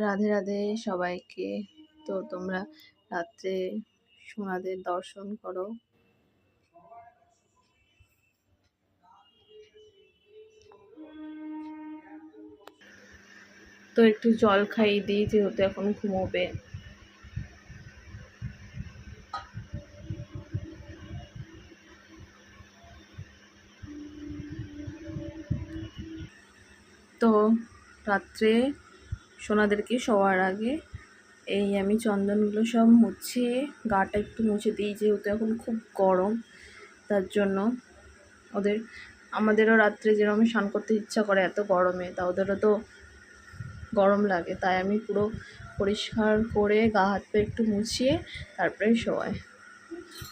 রাধে রাধে সবাইকে। তো তোমরা রাত্রে সোনাদের দর্শন করো। তো একটু জল খাইয়ে দিই যেহেতু এখন ঘুমোবে। তো রাত্রে সোনাদেরকে শোয়ার আগে আমি চন্দনগুলো সব মুছিয়ে গাটা একটু মুছে দিই, যেহেতু এখন খুব গরম। তার জন্য আমাদেরও রাত্রে যেরকম স্নান করতে ইচ্ছা করে এত গরমে, তা ওদেরও তো গরম লাগে, তাই আমি পুরো পরিষ্কার করে গা হাত পা একটু মুছিয়ে তারপরে শোয়াই।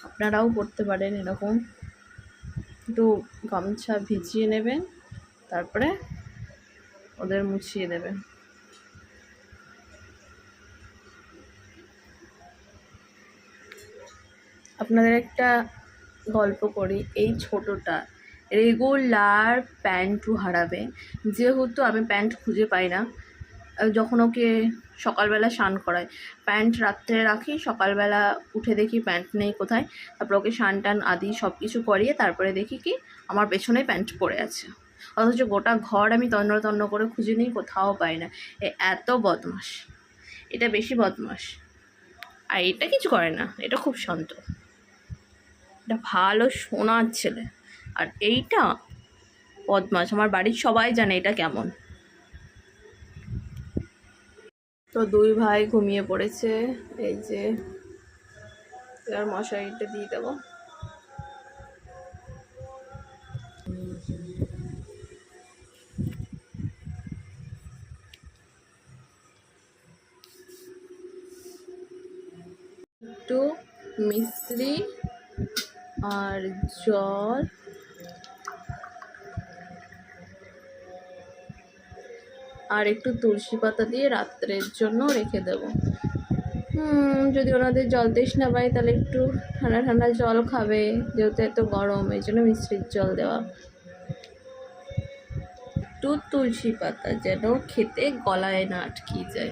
আপনারাও করতে পারেন এরকম, একটু গামছা ভিজিয়ে নেবেন, তারপরে ওদের মুছিয়ে দেবেন। আপনাদের একটা গল্প করি। এই ছোটটা রেগুলার প্যান্টু হারাবে, যেহেতু আমি প্যান্ট খুঁজে পাই না। যখন ওকে সকালবেলা স্নান করাই, প্যান্ট রাত্রে রাখি, সকালবেলা উঠে দেখি প্যান্ট নেই কোথায়। তারপর ওকে স্নান টান আদি সব কিছু করিয়ে তারপরে দেখি কি আমার পেছনে প্যান্ট পড়ে আছে, অথচ গোটা ঘর আমি তন্ন তন্ন করে খুঁজে নিই, কোথাও পাই না। এত বদমাস, এটা বেশি বদমাস। আর এটা কিছু করে না, এটা খুব শান্ত, এটা ভালো সোনার ছেলে। আর এইটা বদমাস, আমার বাড়ির সবাই জানে এটা কেমন। তো দুই ভাই ঘুমিয়ে পড়েছে। এই যে এবার মশারিটা দিয়ে দেবো। একটু মিশ্রি আর জল আর একটু তুলসী পাতা দিয়ে রাত্রের জন্য রেখে দেব। যদি ওনাদের জল তৃষ্ণা পায় তাহলে একটু ঠান্ডা ঠান্ডা জল খাবে, যেহেতু এত গরম, এই জন্য মিশ্রির জল দেওয়া। একটু তুলসী পাতা যেন খেতে গলায় না আটকে যায়।